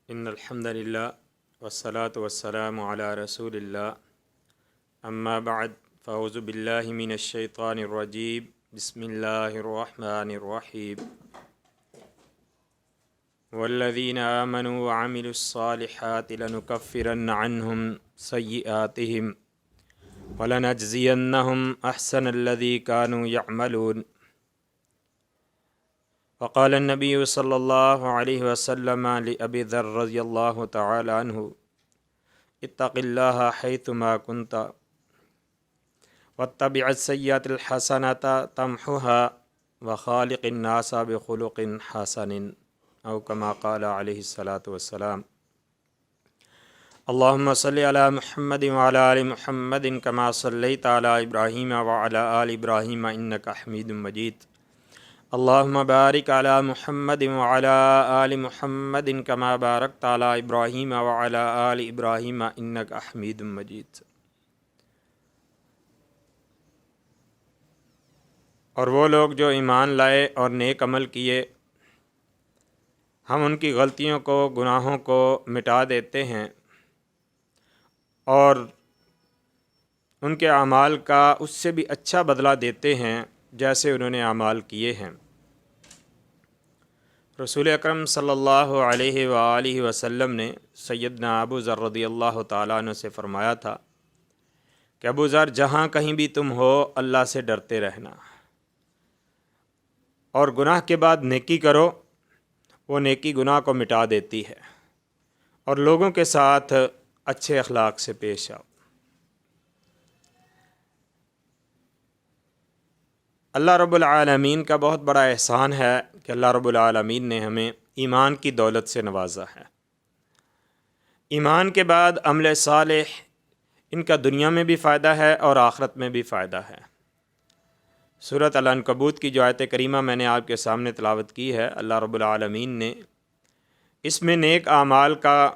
ان الحمد للہ والصلاة والسلام علی رسول اللہ اما بعد فاعوذ باللہ من الشیطان الرجیم بسم اللہ الرحمن الرحیم والذین آمنوا وعملوا الصالحات لنکفرن عنہم سیئاتہم ولنجزینہم احسن الذی کانوا یعملون وقال النبی صلی اللہ علیہ وسلم لأبی ذر رضی اللہ تعالی عنہ اتق اللہ حیثما کنت واتبع السیئۃ الحسنۃ تمحها وخالق الناس بخلق حسن او کما قال علیہ الصلاۃ والسلام اللہم صلی علی محمد وعلی آل محمد کما صلیت علی ابراہیم وعلی آل ابراہیم انک حمید مجید اللہم بارک علی محمد وعلی آل محمد کما بارکت علی ابراہیم وعلی آل ابراہیم انک حمید مجید۔ اور وہ لوگ جو ایمان لائے اور نیک عمل کیے، ہم ان کی غلطیوں کو، گناہوں کو مٹا دیتے ہیں اور ان کے اعمال کا اس سے بھی اچھا بدلہ دیتے ہیں جیسے انہوں نے اعمال کیے ہیں۔ رسول اکرم صلی اللہ علیہ وآلہ وسلم نے سیدنا ابو ذر رضی اللہ تعالیٰ عنہ سے فرمایا تھا کہ ابو ذر، جہاں کہیں بھی تم ہو اللہ سے ڈرتے رہنا، اور گناہ کے بعد نیکی کرو، وہ نیکی گناہ کو مٹا دیتی ہے، اور لوگوں کے ساتھ اچھے اخلاق سے پیش آؤ۔ اللہ رب العالمین کا بہت بڑا احسان ہے کہ اللہ رب العالمین نے ہمیں ایمان کی دولت سے نوازا ہے۔ ایمان کے بعد عمل صالح، ان کا دنیا میں بھی فائدہ ہے اور آخرت میں بھی فائدہ ہے۔ سورۃ العنکبوت کی جو آیت کریمہ میں نے آپ کے سامنے تلاوت کی ہے، اللہ رب العالمین نے اس میں نیک اعمال کا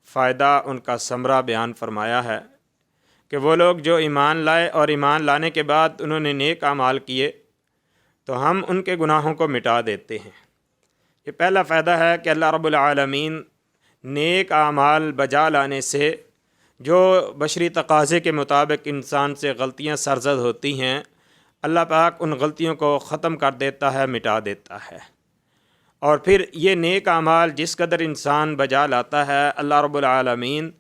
فائدہ، ان کا ثمرہ بیان فرمایا ہے کہ وہ لوگ جو ایمان لائے اور ایمان لانے کے بعد انہوں نے نیک اعمال کیے تو ہم ان کے گناہوں کو مٹا دیتے ہیں۔ یہ پہلا فائدہ ہے کہ اللہ رب العالمین نیک اعمال بجا لانے سے جو بشری تقاضے کے مطابق انسان سے غلطیاں سرزد ہوتی ہیں، اللہ پاک ان غلطیوں کو ختم کر دیتا ہے، مٹا دیتا ہے۔ اور پھر یہ نیک اعمال جس قدر انسان بجا لاتا ہے، اللہ رب العالمین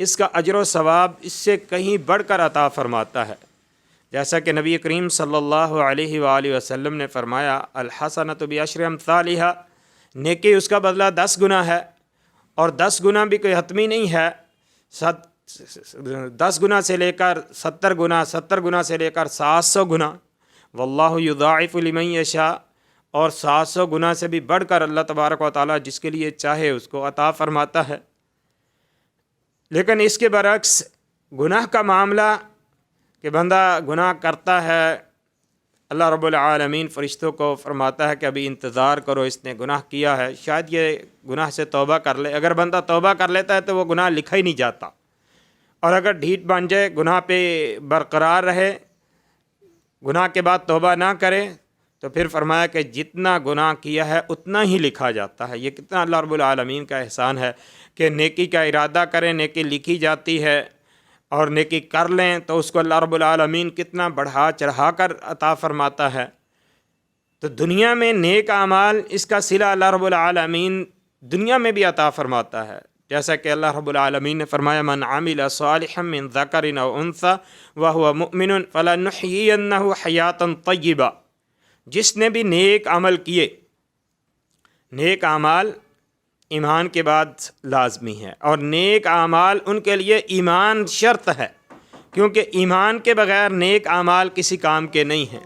اس کا اجر و ثواب اس سے کہیں بڑھ کر عطا فرماتا ہے، جیسا کہ نبی کریم صلی اللہ علیہ وآلہ وسلم نے فرمایا الحسنۃ بعشر امثالھا، نیکی اس کا بدلہ 10 گنا ہے، اور 10 گنا بھی کوئی حتمی نہیں ہے، 10 گنا سے لے کر 70 گنا، 70 گنا سے لے کر 700 گنا، واللہ یضاعف لمن یشاء، اور 700 گنا سے بھی بڑھ کر اللہ تبارک و تعالیٰ جس کے لیے چاہے اس کو عطا فرماتا ہے۔ لیکن اس کے برعکس گناہ کا معاملہ کہ بندہ گناہ کرتا ہے، اللہ رب العالمین فرشتوں کو فرماتا ہے کہ ابھی انتظار کرو، اس نے گناہ کیا ہے، شاید یہ گناہ سے توبہ کر لے۔ اگر بندہ توبہ کر لیتا ہے تو وہ گناہ لکھا ہی نہیں جاتا، اور اگر ڈھیٹ بن جائے، گناہ پہ برقرار رہے، گناہ کے بعد توبہ نہ کرے، تو پھر فرمایا کہ جتنا گناہ کیا ہے اتنا ہی لکھا جاتا ہے۔ یہ کتنا اللہ رب العالمین کا احسان ہے کہ نیکی کا ارادہ کریں، نیکی لکھی جاتی ہے، اور نیکی کر لیں تو اس کو اللہ رب العالمین کتنا بڑھا چڑھا کر عطا فرماتا ہے۔ تو دنیا میں نیک اعمال، اس کا صلہ اللہ رب العالمین دنیا میں بھی عطا فرماتا ہے، جیسا کہ اللہ رب العالمین نے فرمایا من عمل صالحا من ذکر او انثی وهو مؤمن فلنحیینہ حیاتا طیبہ، جس نے بھی نیک عمل کیے۔ نیک اعمال ایمان کے بعد لازمی ہے، اور نیک اعمال ان کے لیے ایمان شرط ہے، کیونکہ ایمان کے بغیر نیک اعمال کسی کام کے نہیں ہیں۔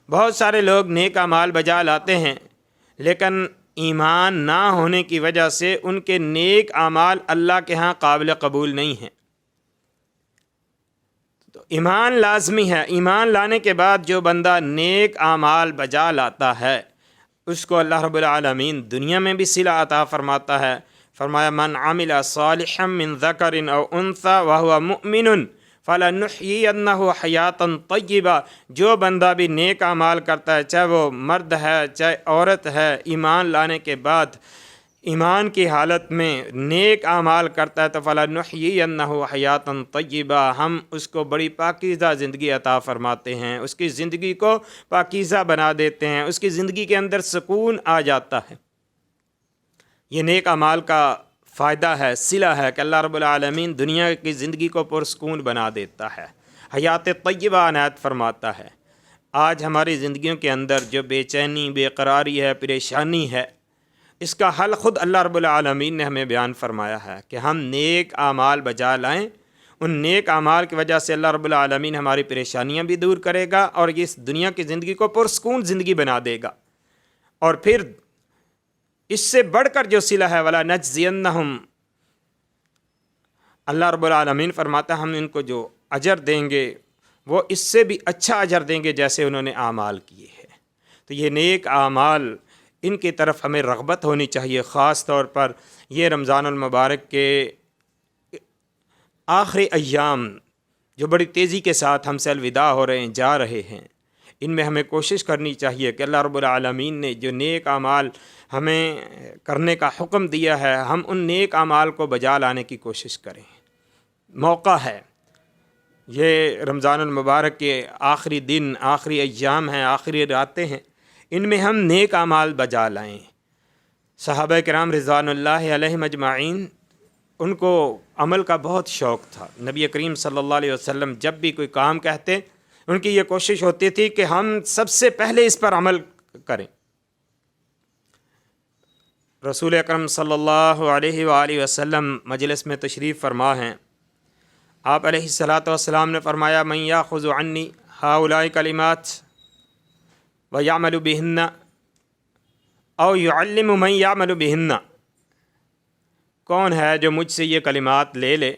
بہت سارے لوگ نیک اعمال بجا لاتے ہیں، لیکن ایمان نہ ہونے کی وجہ سے ان کے نیک اعمال اللہ کے ہاں قابل قبول نہیں ہیں۔ تو ایمان لازمی ہے۔ ایمان لانے کے بعد جو بندہ نیک اعمال بجا لاتا ہے، اس کو اللہ رب العالمین دنیا میں بھی صلہ عطا فرماتا ہے۔ فرمایا من عمل صالحا من ذکر او انثی وهو مؤمن فلنحیینہ حیاتا طیبہ، جو بندہ بھی نیک اعمال کرتا ہے، چاہے وہ مرد ہے چاہے عورت ہے، ایمان لانے کے بعد ایمان کی حالت میں نیک اعمال کرتا ہے تو فَلَنُحْيِيَنَّهُ حَيَاتًا طَيِّبَةً، ہم اس کو بڑی پاکیزہ زندگی عطا فرماتے ہیں، اس کی زندگی کو پاکیزہ بنا دیتے ہیں، اس کی زندگی کے اندر سکون آ جاتا ہے۔ یہ نیک اعمال کا فائدہ ہے، صلہ ہے کہ اللہ رب العالمین دنیا کی زندگی کو پرسکون بنا دیتا ہے، حیات طیبہ عنایت فرماتا ہے۔ آج ہماری زندگیوں کے اندر جو بے چینی، بے قراری ہے، پریشانی ہے، اس کا حل خود اللہ رب العالمین نے ہمیں بیان فرمایا ہے کہ ہم نیک اعمال بجا لائیں، ان نیک اعمال کی وجہ سے اللہ رب العالمین ہماری پریشانیاں بھی دور کرے گا اور اس دنیا کی زندگی کو پرسکون زندگی بنا دے گا۔ اور پھر اس سے بڑھ کر جو صلہ ہے وَلَنَجْزِيَنَّهُمْ، اللہ رب العالمین فرماتا ہے ہم ان کو جو اجر دیں گے وہ اس سے بھی اچھا اجر دیں گے جیسے انہوں نے اعمال کیے ہیں۔ تو یہ نیک اعمال، ان کی طرف ہمیں رغبت ہونی چاہیے، خاص طور پر یہ رمضان المبارک کے آخری ایام جو بڑی تیزی کے ساتھ ہم سے الوداع ہو رہے ہیں، جا رہے ہیں، ان میں ہمیں کوشش کرنی چاہیے کہ اللہ رب العالمین نے جو نیک اعمال ہمیں کرنے کا حکم دیا ہے، ہم ان نیک اعمال کو بجا لانے کی کوشش کریں۔ موقع ہے، یہ رمضان المبارک کے آخری دن، آخری ایام ہیں، آخری راتیں ہیں، ان میں ہم نیک اعمال بجا لائیں۔ صحابہ کرام رضوان اللہ علیہم اجمعین، ان کو عمل کا بہت شوق تھا۔ نبی کریم صلی اللہ علیہ وسلم جب بھی کوئی کام کہتے، ان کی یہ کوشش ہوتی تھی کہ ہم سب سے پہلے اس پر عمل کریں۔ رسول اکرم صلی اللہ علیہ وآلہ وسلم مجلس میں تشریف فرما ہیں، آپ علیہ الصلاۃ والسلام نے فرمایا من یاخذ عنی ہؤلاء کلمات ویعمل بہن او یعلم من یعمل بہن، کون ہے جو مجھ سے یہ کلمات لے لے،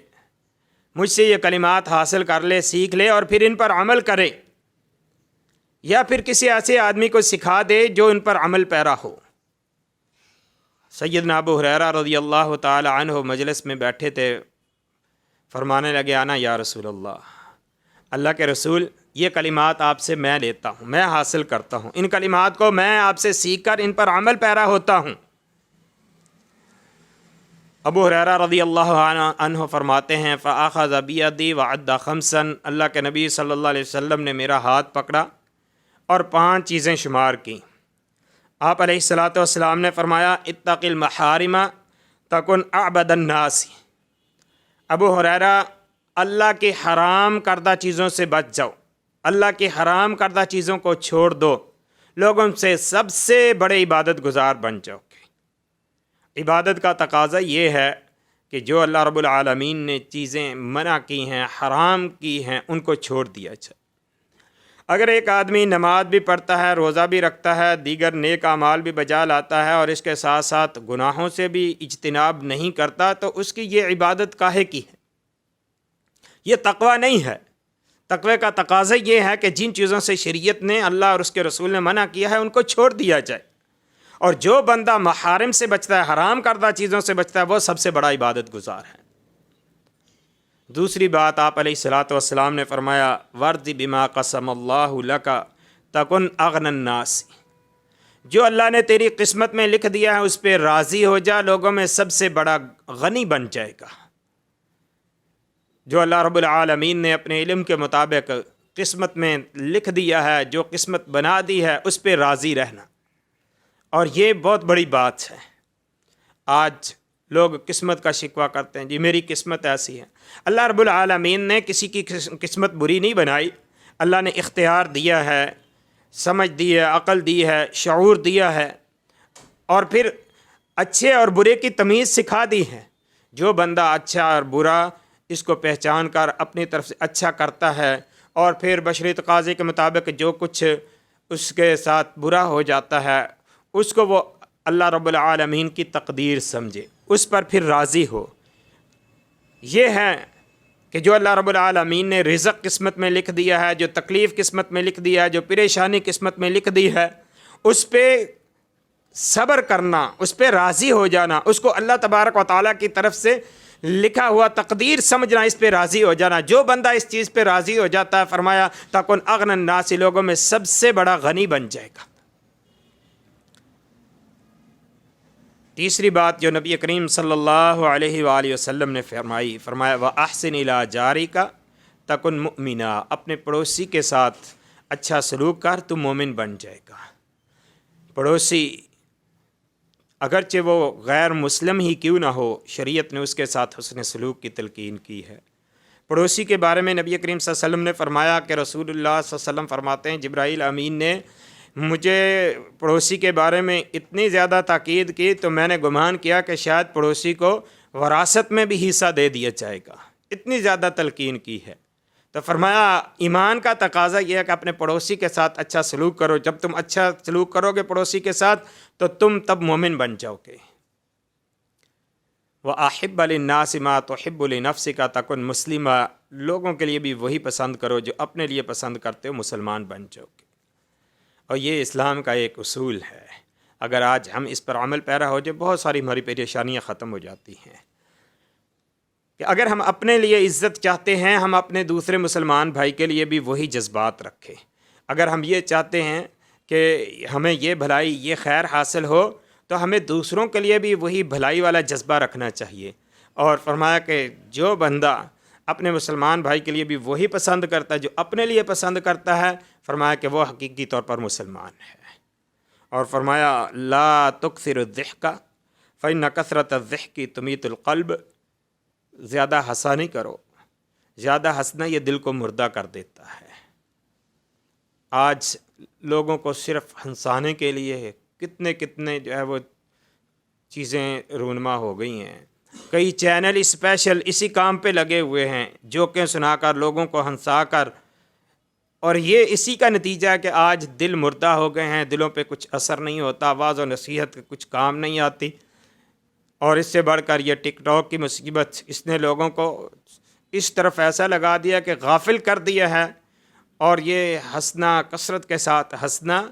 مجھ سے یہ کلمات حاصل کر لے، سیکھ لے اور پھر ان پر عمل کرے، یا پھر کسی ایسے آدمی کو سکھا دے جو ان پر عمل پیرا ہو۔ سیدنا ابو ہریرہ رضی اللہ تعالی عنہ مجلس میں بیٹھے تھے، فرمانے لگے انا یا رسول اللہ کے رسول، یہ کلمات آپ سے میں لیتا ہوں، میں حاصل کرتا ہوں، ان کلمات کو میں آپ سے سیکھ کر ان پر عمل پیرا ہوتا ہوں۔ ابو ہریرہ رضی اللہ عنہ فرماتے ہیں فَأَخَذَ بِيَدِي وَعَدَّ خَمْسًا، اللہ کے نبی صلی اللہ علیہ وسلم نے میرا ہاتھ پکڑا اور 5 چیزیں شمار کیں۔ آپ علیہ الصلاۃ والسلام نے فرمایا اتق المحارم تکن اعبد الناس، ابو ہریرہ اللہ کے حرام کردہ چیزوں سے بچ جاؤ، اللہ کی حرام کردہ چیزوں کو چھوڑ دو، لوگوں سے سب سے بڑے عبادت گزار بن جاؤ گے۔ عبادت کا تقاضا یہ ہے کہ جو اللہ رب العالمین نے چیزیں منع کی ہیں، حرام کی ہیں، ان کو چھوڑ دیا جائے۔ اگر ایک آدمی نماز بھی پڑھتا ہے، روزہ بھی رکھتا ہے، دیگر نیک اعمال بھی بجا لاتا ہے اور اس کے ساتھ ساتھ گناہوں سے بھی اجتناب نہیں کرتا، تو اس کی یہ عبادت کاہے کی ہے؟ یہ تقوی نہیں ہے۔ تقوی کا تقاضا یہ ہے کہ جن چیزوں سے شریعت نے، اللہ اور اس کے رسول نے منع کیا ہے، ان کو چھوڑ دیا جائے، اور جو بندہ محارم سے بچتا ہے، حرام کردہ چیزوں سے بچتا ہے، وہ سب سے بڑا عبادت گزار ہے۔ دوسری بات آپ علیہ الصلاۃ والسلام نے فرمایا وَرْضِ بِمَا قَسَمَ اللَّهُ لَكَ تَكُنْ أَغْنَى النَّاسِ، جو اللہ نے تیری قسمت میں لکھ دیا ہے اس پہ راضی ہو جا، لوگوں میں سب سے بڑا غنی بن جائے گا۔ جو اللہ رب العالمین نے اپنے علم کے مطابق قسمت میں لکھ دیا ہے، جو قسمت بنا دی ہے، اس پہ راضی رہنا، اور یہ بہت بڑی بات ہے۔ آج لوگ قسمت کا شکوہ کرتے ہیں، جی میری قسمت ایسی ہے۔ اللہ رب العالمین نے کسی کی قسمت بری نہیں بنائی، اللہ نے اختیار دیا ہے، سمجھ دی ہے، عقل دی ہے، شعور دیا ہے، اور پھر اچھے اور برے کی تمیز سکھا دی ہے۔ جو بندہ اچھا اور برا اس کو پہچان کر اپنی طرف سے اچھا کرتا ہے، اور پھر بشری تقاضے کے مطابق جو کچھ اس کے ساتھ برا ہو جاتا ہے، اس کو وہ اللہ رب العالمین کی تقدیر سمجھے، اس پر پھر راضی ہو۔ یہ ہے کہ جو اللہ رب العالمین نے رزق قسمت میں لکھ دیا ہے، جو تکلیف قسمت میں لکھ دیا ہے، جو پریشانی قسمت میں لکھ دی ہے، اس پہ صبر کرنا، اس پہ راضی ہو جانا، اس کو اللہ تبارک و تعالیٰ کی طرف سے لکھا ہوا تقدیر سمجھنا، اس پہ راضی ہو جانا۔ جو بندہ اس چیز پہ راضی ہو جاتا ہے، فرمایا تکن اغنی الناس، لوگوں میں سب سے بڑا غنی بن جائے گا۔ تیسری بات جو نبی کریم صلی اللہ علیہ وآلہ وسلم نے فرمایا وَأَحْسِنْ إِلَىٰ جَارِكَ تَكُنْ مُؤْمِنًا، اپنے پڑوسی کے ساتھ اچھا سلوک کر تو مومن بن جائے گا۔ پڑوسی اگرچہ وہ غیر مسلم ہی کیوں نہ ہو، شریعت نے اس کے ساتھ حسن سلوک کی تلقین کی ہے۔ پڑوسی کے بارے میں نبی کریم صلی اللہ علیہ وسلم نے فرمایا کہ رسول اللہ صلی اللہ علیہ وسلم فرماتے ہیں جبرائیل امین نے مجھے پڑوسی کے بارے میں اتنی زیادہ تاکید کی تو میں نے گمان کیا کہ شاید پڑوسی کو وراثت میں بھی حصہ دے دیا جائے گا، اتنی زیادہ تلقین کی ہے۔ تو فرمایا ایمان کا تقاضا یہ ہے کہ اپنے پڑوسی کے ساتھ اچھا سلوک کرو، جب تم اچھا سلوک کرو گے پڑوسی کے ساتھ تو تم تب مومن بن جاؤ گے۔ وَأَحِبَّ لِلنَّاسِ مَا تُحِبُّ لِنَفْسِكَ تَكُنْ مُسْلِمًا، لوگوں کے لیے بھی وہی پسند کرو جو اپنے لیے پسند کرتے ہو، مسلمان بن جاؤ گے۔ اور یہ اسلام کا ایک اصول ہے، اگر آج ہم اس پر عمل پیرا ہو جائے بہت ساری ہماری پریشانیاں ختم ہو جاتی ہیں۔ کہ اگر ہم اپنے لیے عزت چاہتے ہیں، ہم اپنے دوسرے مسلمان بھائی کے لیے بھی وہی جذبات رکھیں۔ اگر ہم یہ چاہتے ہیں کہ ہمیں یہ بھلائی یہ خیر حاصل ہو تو ہمیں دوسروں کے لیے بھی وہی بھلائی والا جذبہ رکھنا چاہیے۔ اور فرمایا کہ جو بندہ اپنے مسلمان بھائی کے لیے بھی وہی پسند کرتا ہے جو اپنے لیے پسند کرتا ہے، فرمایا کہ وہ حقیقی طور پر مسلمان ہے۔ اور فرمایا لا تکثر الضحک فإن کثرت الضحک تمیت القلب، زیادہ ہنسا نہیں کرو، زیادہ ہنسنا یہ دل کو مردہ کر دیتا ہے۔ آج لوگوں کو صرف ہنسانے کے لیے کتنے جو ہے وہ چیزیں رونما ہو گئی ہیں، کئی چینل اسپیشل اسی کام پہ لگے ہوئے ہیں، جوکیں سنا کر لوگوں کو ہنسا کر، اور یہ اسی کا نتیجہ ہے کہ آج دل مردہ ہو گئے ہیں، دلوں پہ کچھ اثر نہیں ہوتا، واعظ و نصیحت کچھ کام نہیں آتی۔ اور اس سے بڑھ کر یہ ٹک ٹاک کی مصیبت، اس نے لوگوں کو اس طرف ایسا لگا دیا کہ غافل کر دیا ہے، اور یہ ہنسنا، کثرت کے ساتھ ہنسنا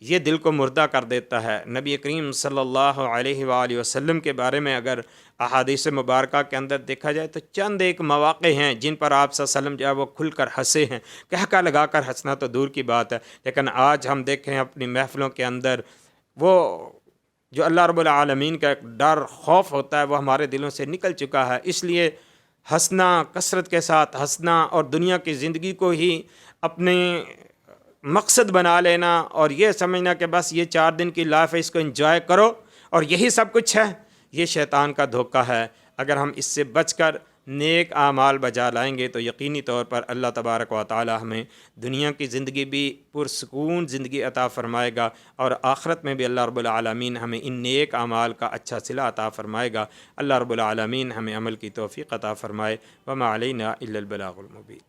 یہ دل کو مردہ کر دیتا ہے۔ نبی کریم صلی اللہ علیہ وآلہ وسلم کے بارے میں اگر احادیث مبارکہ کے اندر دیکھا جائے تو چند ایک مواقع ہیں جن پر آپ صلی اللہ علیہ وسلم جو ہے وہ کھل کر ہنسے ہیں، کہکا لگا کر ہنسنا تو دور کی بات ہے، لیکن آج ہم دیکھیں اپنی محفلوں کے اندر وہ جو اللہ رب العالمین کا ایک ڈر خوف ہوتا ہے وہ ہمارے دلوں سے نکل چکا ہے۔ اس لیے ہنسنا، کثرت کے ساتھ ہنسنا اور دنیا کی زندگی کو ہی اپنے مقصد بنا لینا اور یہ سمجھنا کہ بس یہ 4 دن کی لائف ہے، اس کو انجوائے کرو اور یہی سب کچھ ہے، یہ شیطان کا دھوکہ ہے۔ اگر ہم اس سے بچ کر نیک اعمال بجا لائیں گے تو یقینی طور پر اللہ تبارک و تعالی ہمیں دنیا کی زندگی بھی پرسکون زندگی عطا فرمائے گا، اور آخرت میں بھی اللہ رب العالمین ہمیں ان نیک اعمال کا اچھا صلہ عطا فرمائے گا۔ اللہ رب العالمین ہمیں عمل کی توفیق عطا فرمائے۔ وما علینا الا البلاغ المبین۔